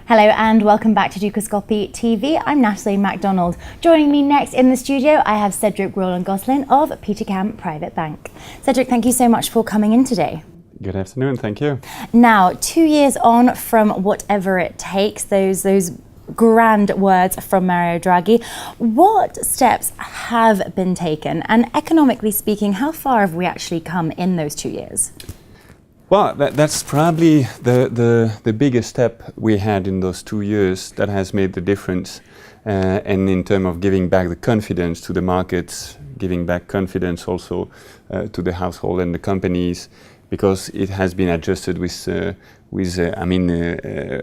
Hello and welcome back to Dukascopy TV. I'm Natalie MacDonald. Joining me next in the studio, I have Cedric Roland-Gosselin of Petercam Private Bank. Cedric, thank you so much for coming in today. Good afternoon, thank you. Now, 2 years on from whatever it takes, those grand words from Mario Draghi, what steps have been taken? And economically speaking, how far have we actually come in those 2 years? Well, that's probably the biggest step we had in those 2 years that has made the difference. And in terms of giving back the confidence to the markets, giving back confidence also to the household and the companies, because it has been adjusted with a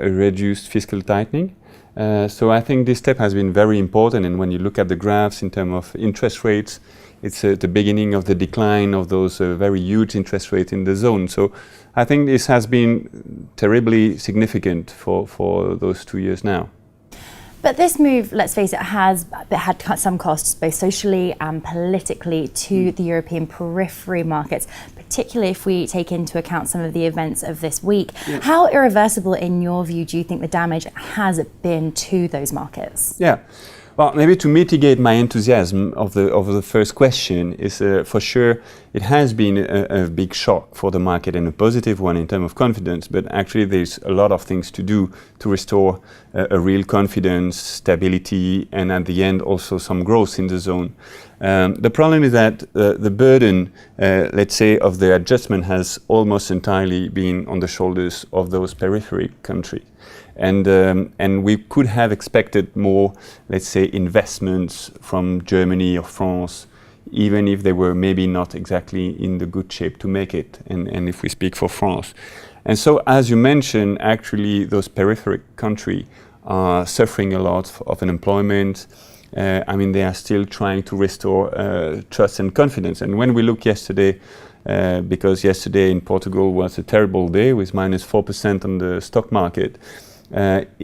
reduced fiscal tightening. So I think this step has been very important, and when you look at the graphs in terms of interest rates, it's the beginning of the decline of those very huge interest rates in the zone. So I think this has been terribly significant for those 2 years now. But this move, let's face it, had some costs, both socially and politically, to the European periphery markets, particularly if we take into account some of the events of this week. Yeah. How irreversible, in your view, do you think the damage has been to those markets? Yeah. Well, maybe to mitigate my enthusiasm of the first question is for sure it has been a big shock for the market, and a positive one in terms of confidence, but actually there's a lot of things to do to restore a real confidence, stability, and at the end also some growth in the zone. The problem is that the burden, let's say, of the adjustment has almost entirely been on the shoulders of those periphery countries. And we could have expected more, let's say, investments from Germany or France, even if they were maybe not exactly in the good shape to make it, and if we speak for France. And so, as you mentioned, actually those periphery countries are suffering a lot of unemployment. They are still trying to restore trust and confidence. And when we look yesterday, because yesterday in Portugal was a terrible day with minus 4% on the stock market,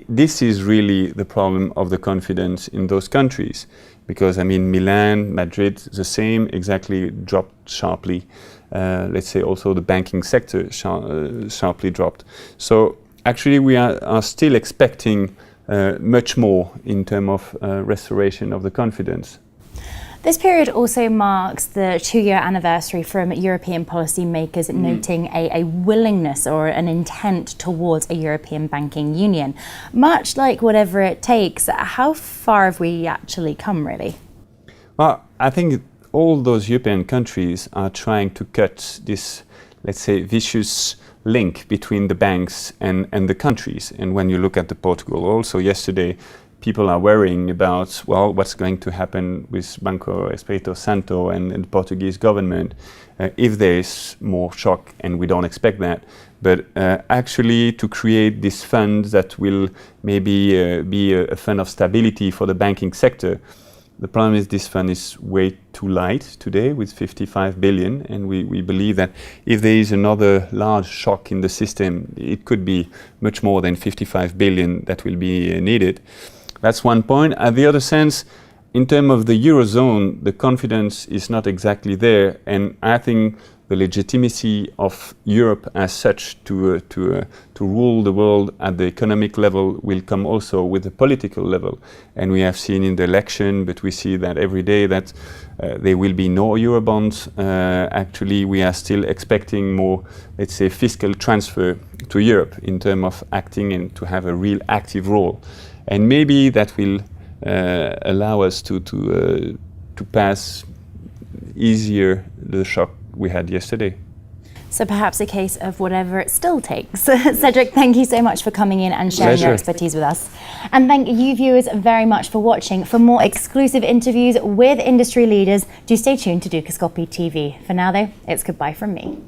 this is really the problem of the confidence in those countries, because Milan, Madrid, the same, exactly dropped sharply. Let's say also the banking sector sharply dropped. So actually we are still expecting much more in terms of restoration of the confidence. This period also marks the 2-year anniversary from European policymakers noting a willingness or an intent towards a European banking union. Much like whatever it takes, how far have we actually come, really? Well, I think all those European countries are trying to cut this, let's say, vicious link between the banks and the countries. And when you look at the Portugal also yesterday, people are worrying about, well, what's going to happen with Banco Espírito Santo and the Portuguese government if there is more shock, and we don't expect that. But actually to create this fund that will maybe be a fund of stability for the banking sector. The problem is this fund is way too light today with 55 billion, and we believe that if there is another large shock in the system, it could be much more than 55 billion that will be needed. That's one point. At the other sense, in terms of the Eurozone, the confidence is not exactly there, and I think the legitimacy of Europe as such to rule the world at the economic level will come also with the political level. And we have seen in the election, but we see that every day that there will be no Eurobonds. Actually, we are still expecting more, let's say, fiscal transfer to Europe in terms of acting and to have a real active role. And maybe that will allow us to pass easier the shock we had yesterday. So perhaps a case of whatever it still takes. Cedric, thank you so much for coming in and sharing your expertise with us. And thank you viewers very much for watching. For more exclusive interviews with industry leaders, do stay tuned to Dukascopy TV. For now though, it's goodbye from me.